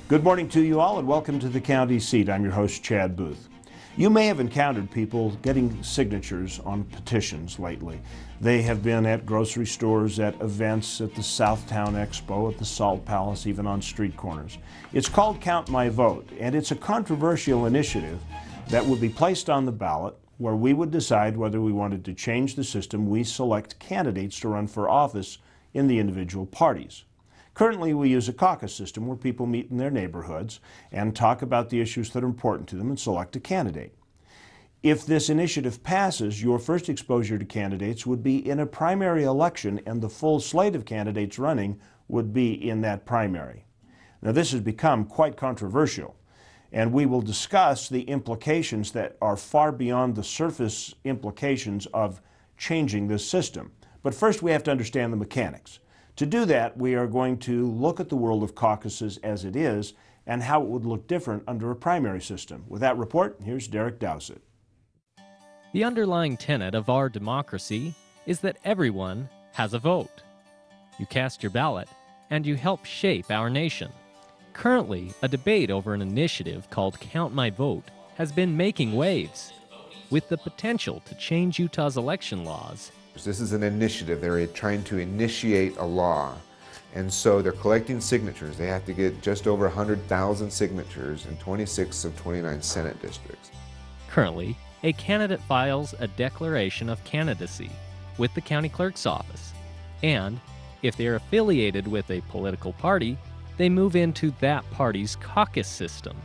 Good morning to you all and welcome to the county seat. I'm your host, Chad Booth. You may have encountered people getting signatures on petitions lately. They have been at grocery stores, at events, at the Southtown Expo, at the Salt Palace, even on street corners. It's called Count My Vote, and it's a controversial initiative that would be placed on the ballot where we would decide whether we wanted to change the system we select candidates to run for office in the individual parties. Currently, we use a caucus system where people meet in their neighborhoods and talk about the issues that are important to them and select a candidate. If this initiative passes, your first exposure to candidates would be in a primary election, and the full slate of candidates running would be in that primary. Now, this has become quite controversial, and we will discuss the implications that are far beyond the surface implications of changing this system. But first, we have to understand the mechanics. To do that, we are going to look at the world of caucuses as it is and how it would look different under a primary system. With that report, here's Derek Dowsett. The underlying tenet of our democracy is that everyone has a vote. You cast your ballot, and you help shape our nation. Currently, a debate over an initiative called Count My Vote has been making waves, with the potential to change Utah's election laws. This is an initiative. They're trying to initiate a law, and so they're collecting signatures. They have to get just over 100,000 signatures in 26 of 29 Senate districts. Currently, a candidate files a declaration of candidacy with the county clerk's office, and if they are affiliated with a political party, they move into that party's caucus system.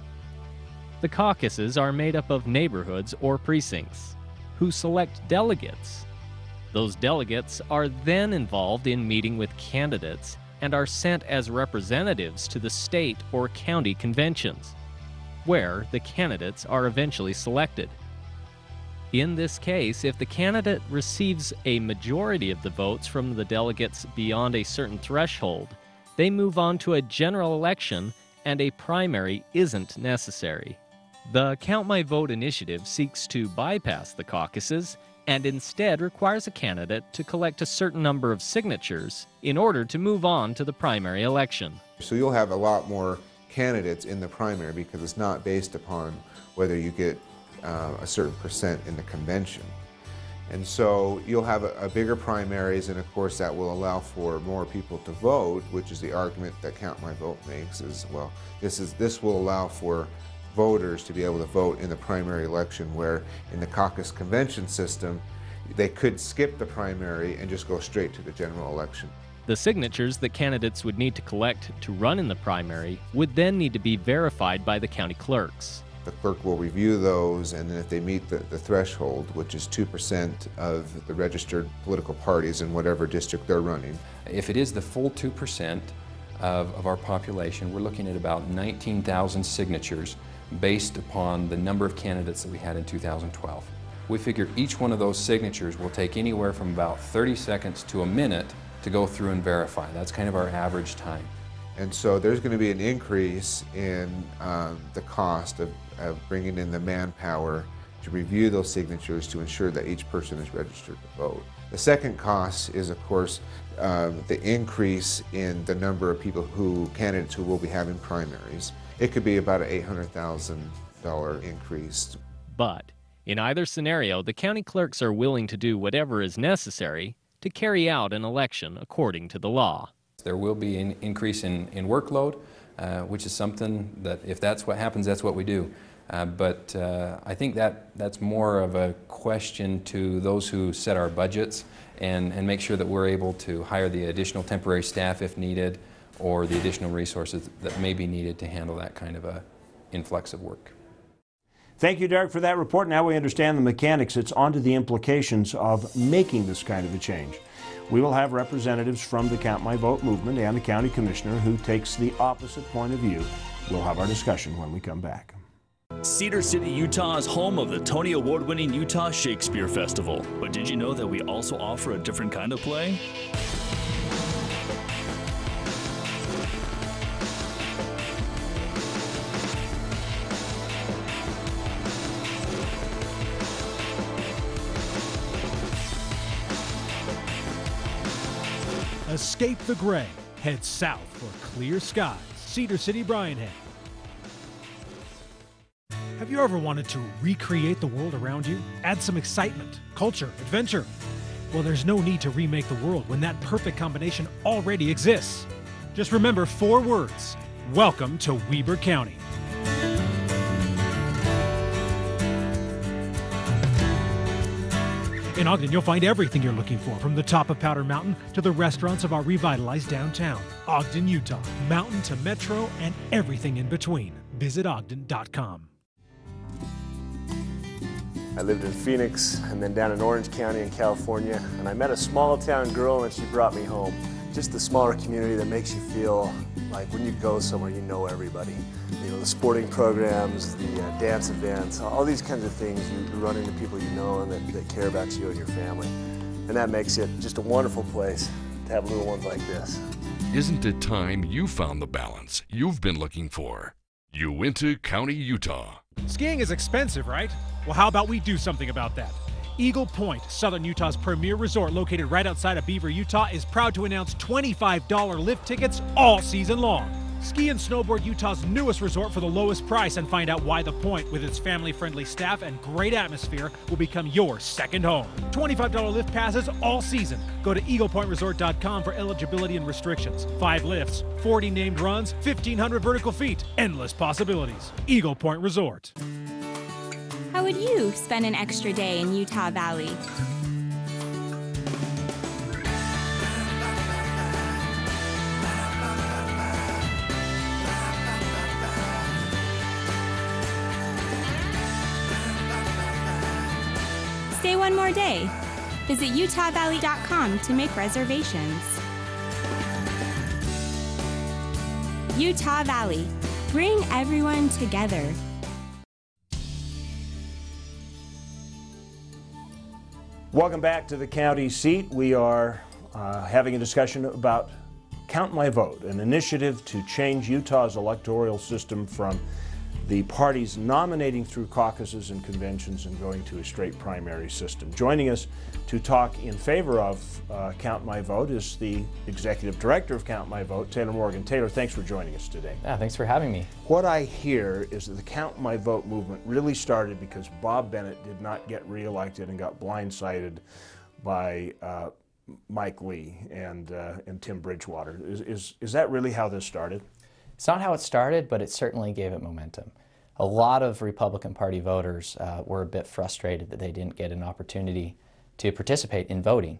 The caucuses are made up of neighborhoods or precincts who select delegates. Those delegates are then involved in meeting with candidates and are sent as representatives to the state or county conventions, where the candidates are eventually selected. In this case, if the candidate receives a majority of the votes from the delegates beyond a certain threshold, they move on to a general election and a primary isn't necessary. The Count My Vote initiative seeks to bypass the caucuses and instead requires a candidate to collect a certain number of signatures in order to move on to the primary election. So you'll have a lot more candidates in the primary because it's not based upon whether you get a certain percent in the convention. And so you'll have a bigger primaries, and of course that will allow for more people to vote, which is the argument that Count My Vote makes as well. This will allow for voters to be able to vote in the primary election, where in the caucus convention system, they could skip the primary and just go straight to the general election. The signatures that candidates would need to collect to run in the primary would then need to be verified by the county clerks. The clerk will review those, and then if they meet the threshold, which is 2% of the registered political parties in whatever district they're running. If it is the full 2% of our population, we're looking at about 19,000 signatures based upon the number of candidates that we had in 2012. We figure each one of those signatures will take anywhere from about 30 seconds to a minute to go through and verify. That's kind of our average time. And so there's going to be an increase in the cost of bringing in the manpower to review those signatures to ensure that each person is registered to vote. The second cost is, of course, the increase in the number of candidates who will be having primaries. It could be about an $800,000 increase. But in either scenario, the county clerks are willing to do whatever is necessary to carry out an election according to the law. There will be an increase in workload, which is something that if that's what happens, that's what we do. But I think that's more of a question to those who set our budgets and make sure that we're able to hire the additional temporary staff if needed, or the additional resources that may be needed to handle that kind of a influx of work. Thank you, Derek, for that report. Now we understand the mechanics. It's on to the implications of making this kind of a change. We will have representatives from the Count My Vote movement and the county commissioner who takes the opposite point of view. We'll have our discussion when we come back. Cedar City, Utah is home of the Tony Award-winning Utah Shakespeare Festival. But did you know that we also offer a different kind of play? Escape the gray. Head south for clear skies. Cedar City, Bryan Head. you ever wanted to recreate the world around you? Add some excitement, culture, adventure? Well, there's no need to remake the world when that perfect combination already exists. Just remember 4 words. Welcome to Weber County. In Ogden, you'll find everything you're looking for, from the top of Powder Mountain to the restaurants of our revitalized downtown. Ogden, Utah, mountain to metro and everything in between. Visit Ogden.com. I lived in Phoenix and then down in Orange County in California, and I met a small town girl and she brought me home. Just the smaller community that makes you feel like when you go somewhere you know everybody. You know, the sporting programs, the dance events, all these kinds of things, you run into people you know and that care about you and your family. And that makes it just a wonderful place to have little ones like this. Isn't it time you found the balance you've been looking for? Uinta County, Utah. Skiing is expensive, right? Well, how about we do something about that? Eagle Point, Southern Utah's premier resort located right outside of Beaver, Utah, is proud to announce $25 lift tickets all season long. Ski and snowboard Utah's newest resort for the lowest price, and find out why the Point, with its family-friendly staff and great atmosphere, will become your second home. $25 lift passes all season. Go to EaglePointResort.com for eligibility and restrictions. 5 lifts, 40 named runs, 1,500 vertical feet. Endless possibilities. Eagle Point Resort. How would you spend an extra day in Utah Valley? Stay one more day. Visit UtahValley.com to make reservations. Utah Valley. Bring everyone together. Welcome back to the county seat. We are having a discussion about Count My Vote, an initiative to change Utah's electoral system from the parties nominating through caucuses and conventions and going to a straight primary system. Joining us to talk in favor of Count My Vote is the Executive Director of Count My Vote, Taylor Morgan. Taylor, thanks for joining us today. Yeah, thanks for having me. What I hear is that the Count My Vote movement really started because Bob Bennett did not get reelected and got blindsided by Mike Lee and Tim Bridgewater. Is that really how this started? It's not how it started, but it certainly gave it momentum. A lot of Republican Party voters were a bit frustrated that they didn't get an opportunity to participate in voting.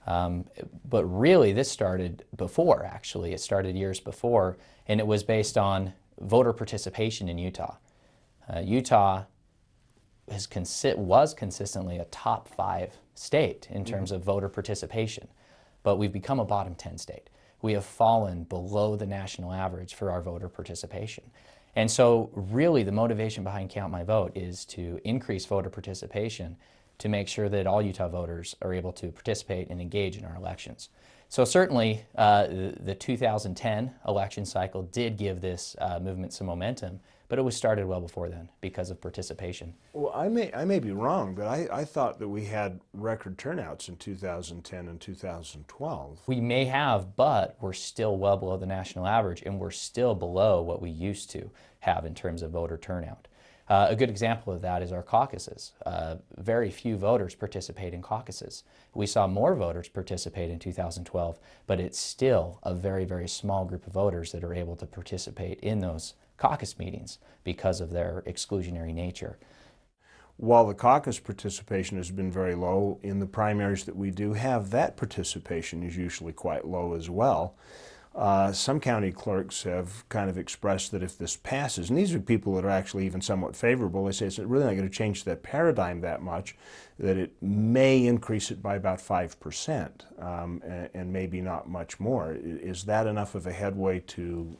But really, this started before, actually. It started years before, and it was based on voter participation in Utah. Utah was consistently a top 5 state in terms of voter participation, but we've become a bottom 10 state. We have fallen below the national average for our voter participation. And so really the motivation behind Count My Vote is to increase voter participation to make sure that all Utah voters are able to participate and engage in our elections. So certainly the 2010 election cycle did give this movement some momentum, but it was started well before then because of participation. Well, I may be wrong, but I thought that we had record turnouts in 2010 and 2012. We may have, but we're still well below the national average, and we're still below what we used to have in terms of voter turnout. A good example of that is our caucuses. Very few voters participate in caucuses. We saw more voters participate in 2012, but it's still a very, very small group of voters that are able to participate in those caucus meetings because of their exclusionary nature. While the caucus participation has been very low, in the primaries that we do have, that participation is usually quite low as well. Some county clerks have kind of expressed that if this passes, and these are people that are actually even somewhat favorable, they say it's really not going to change that paradigm that much, that it may increase it by about 5%, and maybe not much more. Is that enough of a headway to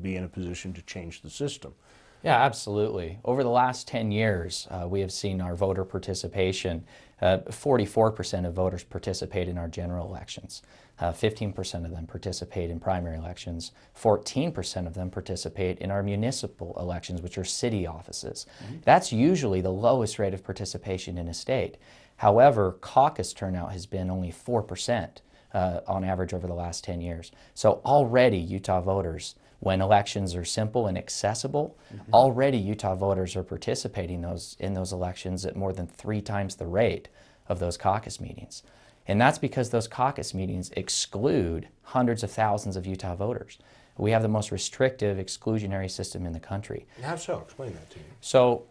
be in a position to change the system? Yeah, absolutely. Over the last 10 years, we have seen our voter participation, 44% of voters participate in our general elections. 15% of them participate in primary elections. 14% of them participate in our municipal elections, which are city offices. That's usually the lowest rate of participation in a state. However, caucus turnout has been only 4% on average over the last 10 years. So already Utah voters When elections are simple and accessible, already Utah voters are participating in those elections at more than 3 times the rate of those caucus meetings. And that's because those caucus meetings exclude hundreds of thousands of Utah voters. We have the most restrictive exclusionary system in the country. How so? Explain that to me. So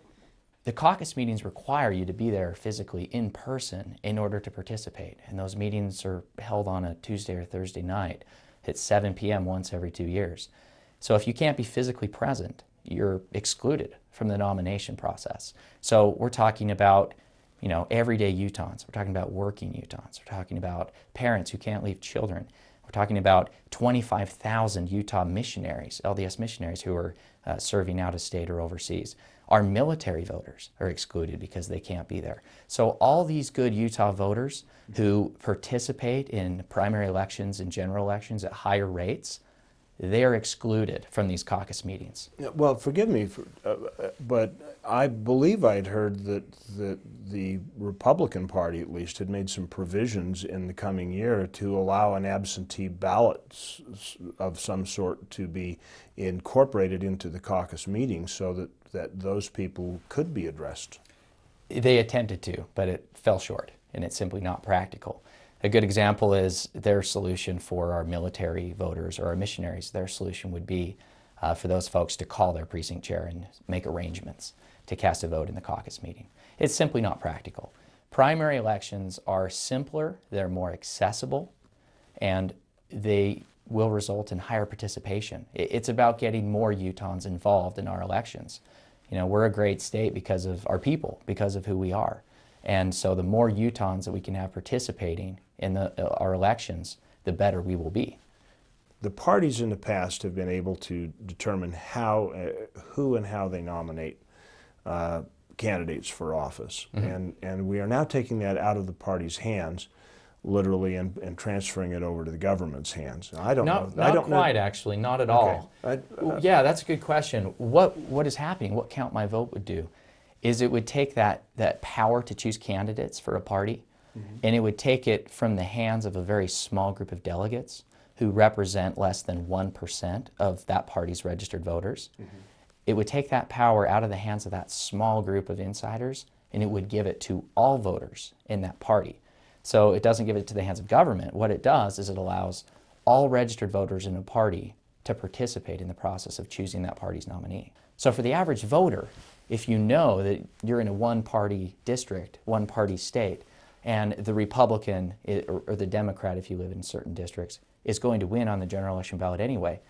the caucus meetings require you to be there physically in person in order to participate. And those meetings are held on a Tuesday or Thursday night at 7 p.m. once every 2 years. So if you can't be physically present, you're excluded from the nomination process. So we're talking about, you know, everyday Utahns. We're talking about working Utahns. We're talking about parents who can't leave children. We're talking about 25,000 Utah missionaries, LDS missionaries, who are serving out of state or overseas. Our military voters are excluded because they can't be there. So all these good Utah voters who participate in primary elections and general elections at higher rates, they are excluded from these caucus meetings. Well, forgive me, but I believe I'd heard that the Republican Party, at least, had made some provisions in the coming year to allow an absentee ballot of some sort to be incorporated into the caucus meetings so that those people could be addressed. They attempted to, but it fell short, and it's simply not practical. A good example is their solution for our military voters or our missionaries. Their solution would be for those folks to call their precinct chair and make arrangements to cast a vote in the caucus meeting. It's simply not practical. Primary elections are simpler, they're more accessible, and they will result in higher participation. It's about getting more Utahns involved in our elections. You know, we're a great state because of our people, because of who we are. And so the more Utahns that we can have participating in our elections, the better we will be. The parties in the past have been able to determine who and how they nominate candidates for office. And we are now taking that out of the party's hands, literally, and transferring it over to the government's hands. I don't know. Not quite, actually, not at all. Yeah, that's a good question. What is happening, what Count My Vote would do, is it would take that power to choose candidates for a party, and it would take it from the hands of a very small group of delegates who represent less than 1% of that party's registered voters. It would take that power out of the hands of that small group of insiders, and it would give it to all voters in that party. So it doesn't give it to the hands of government. What it does is it allows all registered voters in a party to participate in the process of choosing that party's nominee. So for the average voter, if you know that you're in a one-party district, one-party state, and the Republican or the Democrat, if you live in certain districts, is going to win on the general election ballot anyway,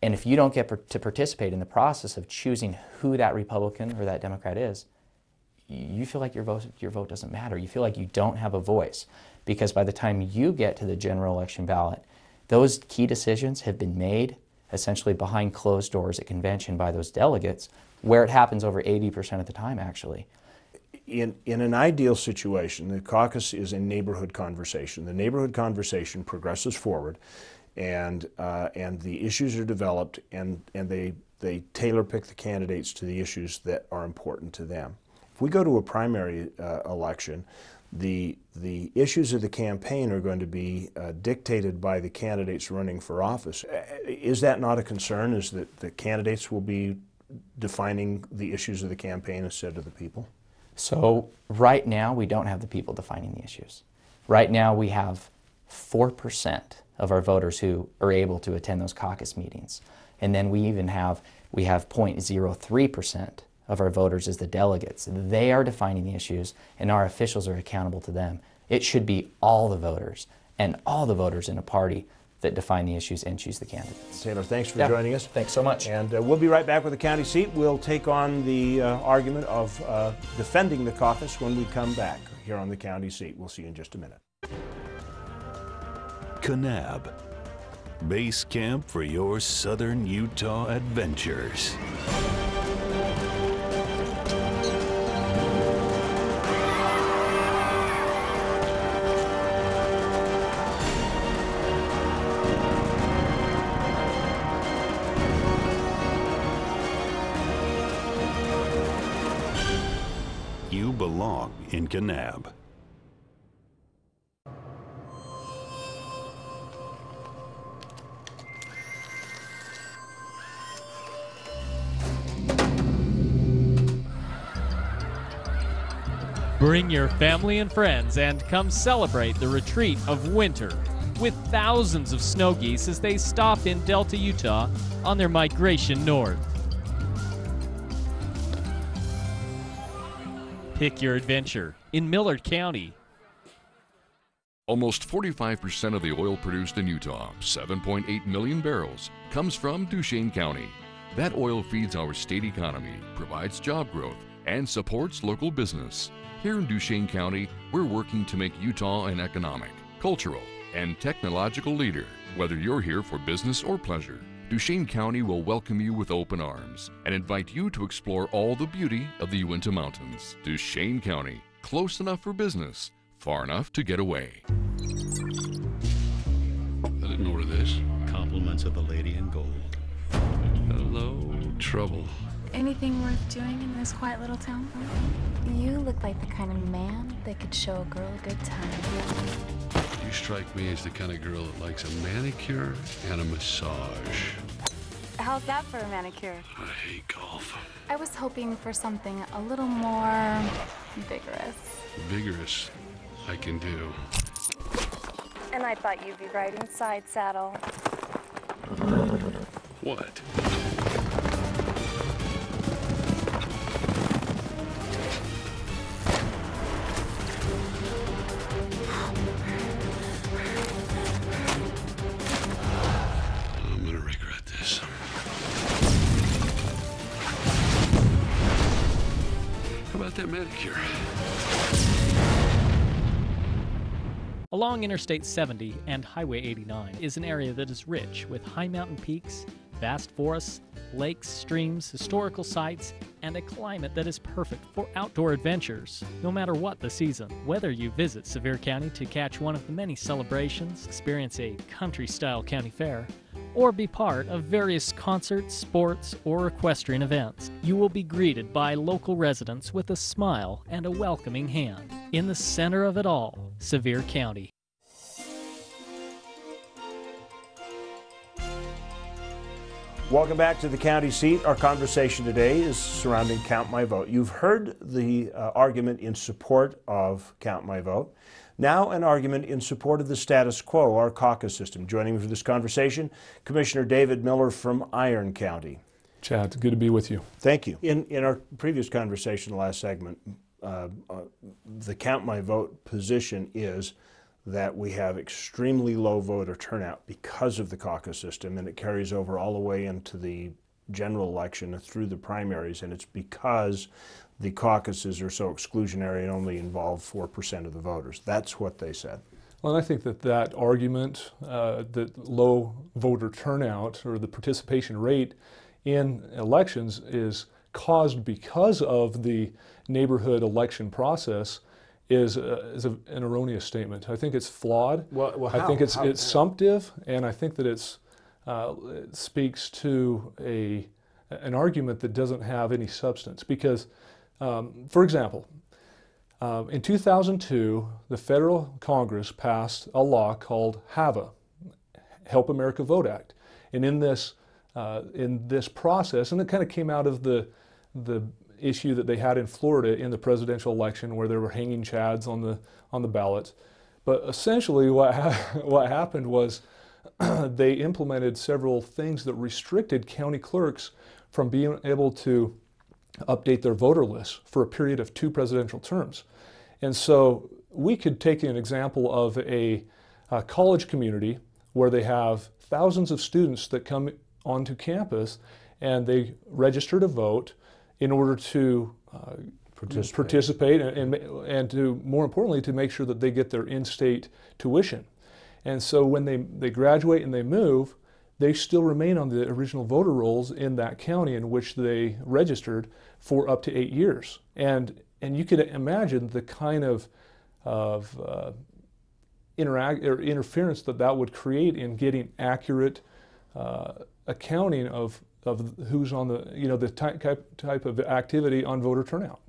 and if you don't get to participate in the process of choosing who that Republican or that Democrat is, you feel like your vote doesn't matter. You feel like you don't have a voice, because by the time you get to the general election ballot, those key decisions have been made essentially behind closed doors at convention by those delegates, where it happens over 80% of the time, actually. In an ideal situation, the caucus is a neighborhood conversation. The neighborhood conversation progresses forward, and the issues are developed, and they tailor pick the candidates to the issues that are important to them. If we go to a primary election, the issues of the campaign are going to be dictated by the candidates running for office. Is that not a concern? Is that the candidates will be defining the issues of the campaign instead of the people? So right now, we don't have the people defining the issues. Right now, we have 4% of our voters who are able to attend those caucus meetings. And then we have 0.03% of our voters as the delegates. They are defining the issues, and our officials are accountable to them. It should be all the voters, and all the voters in a party, that define the issues and choose the candidates. Taylor, thanks for joining us. Thanks so much. And we'll be right back with the county seat. We'll take on the argument of defending the caucus when we come back here on the county seat. We'll see you in just a minute. Kanab, base camp for your southern Utah adventures. You belong in Kanab. Bring your family and friends and come celebrate the retreat of winter with thousands of snow geese as they stop in Delta, Utah on their migration north. Pick your adventure in Millard County. Almost 45% of the oil produced in Utah, 7.8 million barrels, comes from Duchesne County. That oil feeds our state economy, provides job growth, and supports local business. Here in Duchesne County, we're working to make Utah an economic, cultural, and technological leader. Whether you're here for business or pleasure, Duchesne County will welcome you with open arms and invite you to explore all the beauty of the Uinta Mountains. Duchesne County, close enough for business, far enough to get away. I didn't order this. Compliments of the lady in gold. Hello, trouble. Anything worth doing in this quiet little town? You look like the kind of man that could show a girl a good time. You strike me as the kind of girl that likes a manicure and a massage. How's that for a manicure? I hate golf. I was hoping for something a little more vigorous. Vigorous, I can do. And I thought you'd be riding side saddle. What? I'm gonna regret this. How about that manicure? Along Interstate 70 and Highway 89 is an area that is rich with high mountain peaks, vast forests, lakes, streams, historical sites, and a climate that is perfect for outdoor adventures, no matter what the season. Whether you visit Sevier County to catch one of the many celebrations, experience a country-style county fair, or be part of various concerts, sports, or equestrian events, you will be greeted by local residents with a smile and a welcoming hand. In the center of it all, Sevier County. Welcome back to the county seat. Our conversation today is surrounding Count My Vote. You've heard the argument in support of Count My Vote. Now an argument in support of the status quo, our caucus system. Joining me for this conversation, Commissioner David Miller from Iron County. Chad, it's good to be with you. Thank you. In our previous conversation, the last segment, the Count My Vote position is that we have extremely low voter turnout because of the caucus system, and it carries over all the way into the general election through the primaries, and it's because the caucuses are so exclusionary and only involve 4% of the voters. That's what they said. Well, and I think that argument, that low voter turnout or the participation rate in elections is caused because of the neighborhood election process is an erroneous statement. I think it's flawed. Well, I think it's assumptive, and I think that it speaks to an argument that doesn't have any substance. Because, for example, in 2002, the federal Congress passed a law called HAVA, Help America Vote Act, and in this process, and it kind of came out of the issue that they had in Florida in the presidential election where there were hanging chads on the ballots. But essentially what happened was they implemented several things that restricted county clerks from being able to update their voter lists for a period of 2 presidential terms. And so we could take an example of a college community where they have thousands of students that come onto campus and they register to vote in order to participate and to, more importantly, to make sure that they get their in-state tuition. And so when they graduate and they move, they still remain on the original voter rolls in that county in which they registered for up to 8 years. And you could imagine the kind of interference that would create in getting accurate accounting of who's on the type of activity on voter turnout.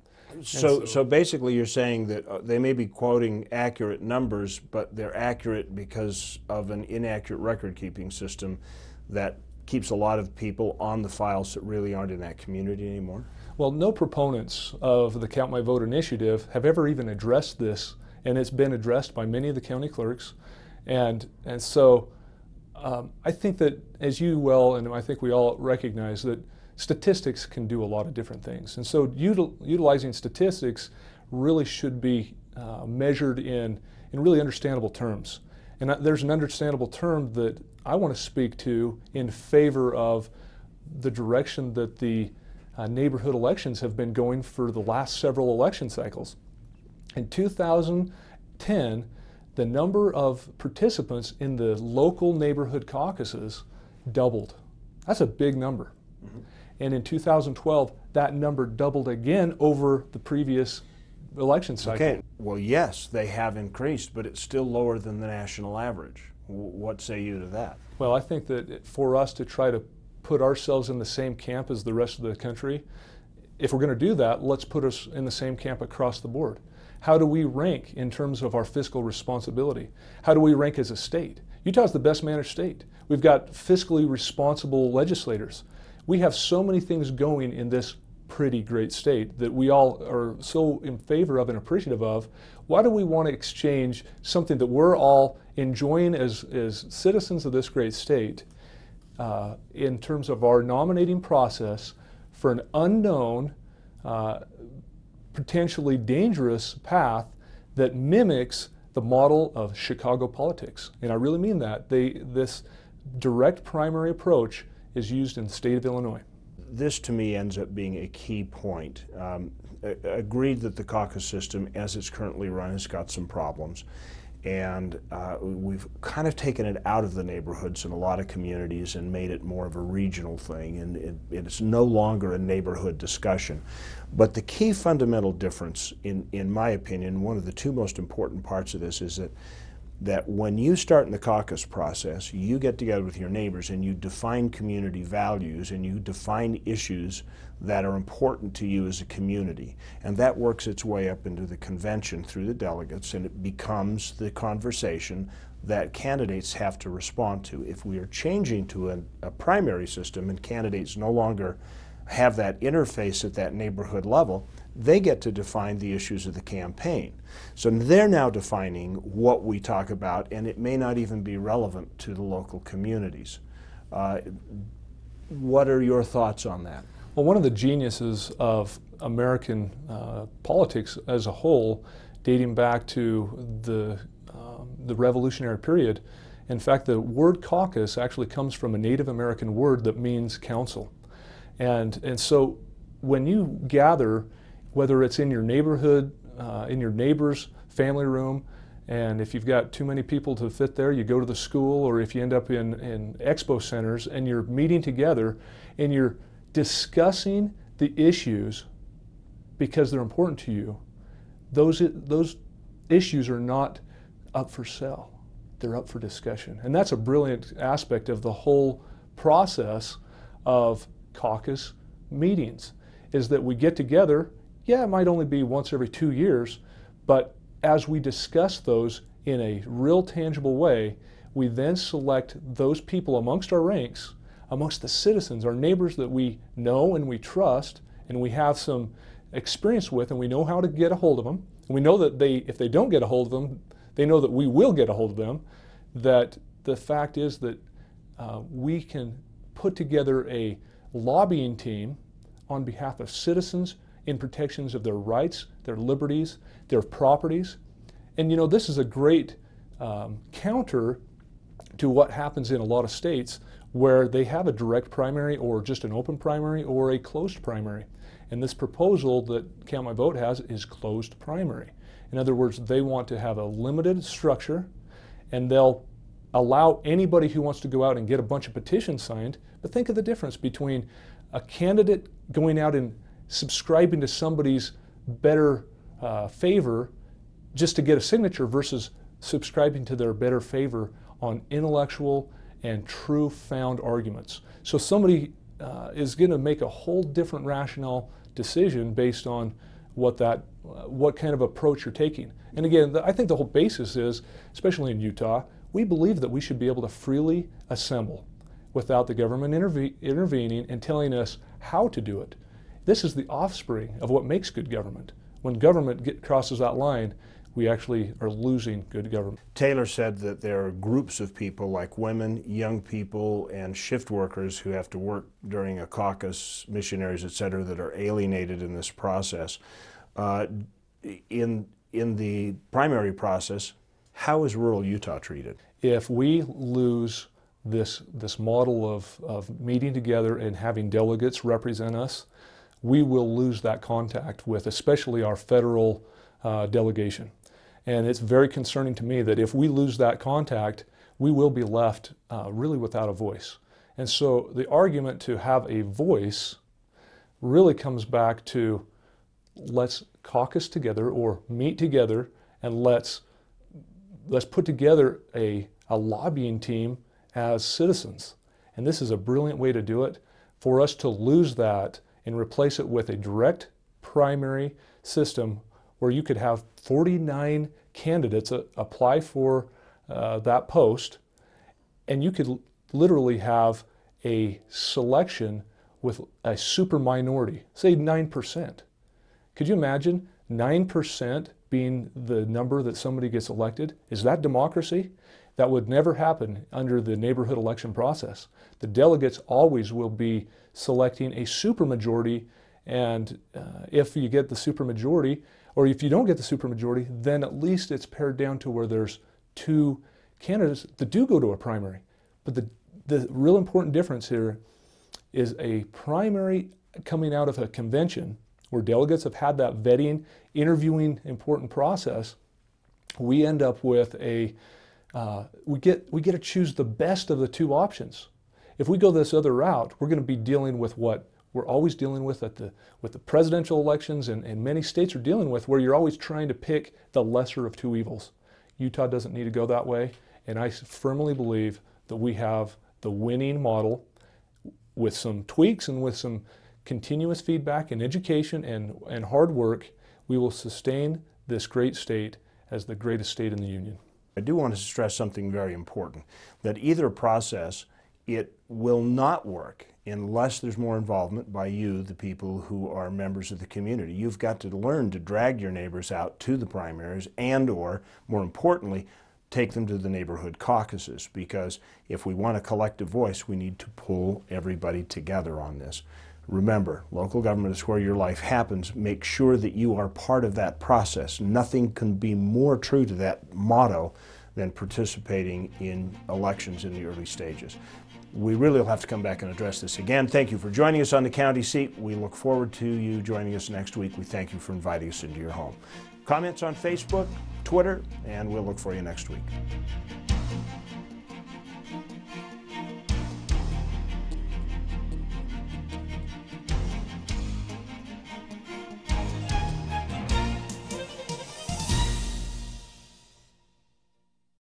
So basically you're saying that they may be quoting accurate numbers, but they're accurate because of an inaccurate record-keeping system that keeps a lot of people on the files that really aren't in that community anymore? Well, no proponents of the Count My Vote initiative have ever even addressed this, and it's been addressed by many of the county clerks. And so I think that, as you well, and I think we all recognize, that statistics can do a lot of different things. And so utilizing statistics really should be measured in really understandable terms. And there's an understandable term that I want to speak to in favor of the direction that the neighborhood elections have been going for the last several election cycles. In 2010, the number of participants in the local neighborhood caucuses doubled. That's a big number. Mm-hmm. And in 2012, that number doubled again over the previous election cycle. Okay, well, yes, they have increased, but it's still lower than the national average. What say you to that? Well, I think that for us to try to put ourselves in the same camp as the rest of the country, if we're going to do that, let's put us in the same camp across the board. How do we rank in terms of our fiscal responsibility? How do we rank as a state? Utah's the best managed state. We've got fiscally responsible legislators. We have so many things going in this pretty great state that we all are so in favor of and appreciative of. Why do we want to exchange something that we're all enjoying as citizens of this great state in terms of our nominating process for an unknown, potentially dangerous path that mimics the model of Chicago politics? And I really mean that. This direct primary approach is used in the state of Illinois. This to me ends up being a key point. Agreed that the caucus system as it's currently run has got some problems, and we've kind of taken it out of the neighborhoods in a lot of communities and made it more of a regional thing, and it's no longer a neighborhood discussion. But the key fundamental difference, in my opinion, one of the two most important parts of this is that when you start in the caucus process, you get together with your neighbors and you define community values and you define issues that are important to you as a community. And that works its way up into the convention through the delegates, and it becomes the conversation that candidates have to respond to. If we are changing to a primary system and candidates no longer have that interface at that neighborhood level, they get to define the issues of the campaign. So they're now defining what we talk about, and it may not even be relevant to the local communities. What are your thoughts on that? Well, one of the geniuses of American politics as a whole, dating back to the Revolutionary period, in fact, the word caucus actually comes from a Native American word that means council. And so when you gather, whether it's in your neighborhood, in your neighbor's family room, and if you've got too many people to fit there, you go to the school, or if you end up in expo centers and you're meeting together and you're discussing the issues because they're important to you, those issues are not up for sale. They're up for discussion. And that's a brilliant aspect of the whole process of caucus meetings, is that we get together. Yeah, it might only be once every 2 years, but as we discuss those in a real tangible way, we then select those people amongst our ranks, amongst the citizens, our neighbors that we know and we trust and we have some experience with, and we know how to get a hold of them. And we know that if they don't get a hold of them, they know that we will get a hold of them. That the fact is that we can put together a lobbying team on behalf of citizens in protections of their rights, their liberties, their properties. And you know, this is a great counter to what happens in a lot of states where they have a direct primary or just an open primary or a closed primary. And this proposal that Count My Vote has is closed primary. In other words, they want to have a limited structure, and they'll allow anybody who wants to go out and get a bunch of petitions signed. But think of the difference between a candidate going out and subscribing to somebody's better favor just to get a signature versus subscribing to their better favor on intellectual and true found arguments. So somebody is going to make a whole different rational decision based on what kind of approach you're taking. And again, I think the whole basis is, especially in Utah, we believe that we should be able to freely assemble without the government intervening and telling us how to do it. This is the offspring of what makes good government. When government crosses that line, we actually are losing good government. Taylor said that there are groups of people like women, young people, and shift workers who have to work during a caucus, missionaries, etc., that are alienated in this process. In the primary process, how is rural Utah treated? If we lose this model of meeting together and having delegates represent us, we will lose that contact with especially our federal delegation. And it's very concerning to me that if we lose that contact, we will be left really without a voice. And so the argument to have a voice really comes back to, let's caucus together or meet together, and let's put together a lobbying team as citizens. And this is a brilliant way to do it. For us to lose that and replace it with a direct primary system where you could have 49 candidates apply for that post, and you could literally have a selection with a super minority, say 9%. Could you imagine 9% being the number that somebody gets elected? Is that democracy? That would never happen under the neighborhood election process. The delegates always will be selecting a supermajority, and if you get the supermajority, or if you don't get the supermajority, then at least it's pared down to where there's 2 candidates that do go to a primary. But the real important difference here is a primary coming out of a convention where delegates have had that vetting, interviewing important process. We end up with we get to choose the best of the 2 options. If we go this other route, we're going to be dealing with what we're always dealing with with the presidential elections, and many states are dealing with, where you're always trying to pick the lesser of 2 evils. Utah doesn't need to go that way, and I firmly believe that we have the winning model with some tweaks and with some continuous feedback and education and hard work. We will sustain this great state as the greatest state in the Union. I do want to stress something very important, that either process, it will not work unless there's more involvement by you, the people who are members of the community. You've got to learn to drag your neighbors out to the primaries, and or, more importantly, take them to the neighborhood caucuses, because if we want a collective voice, we need to pull everybody together on this. Remember, local government is where your life happens. Make sure that you are part of that process. Nothing can be more true to that motto than participating in elections in the early stages. We really will have to come back and address this again. Thank you for joining us on the county seat. We look forward to you joining us next week. We thank you for inviting us into your home. Comments on Facebook, Twitter, and we'll look for you next week.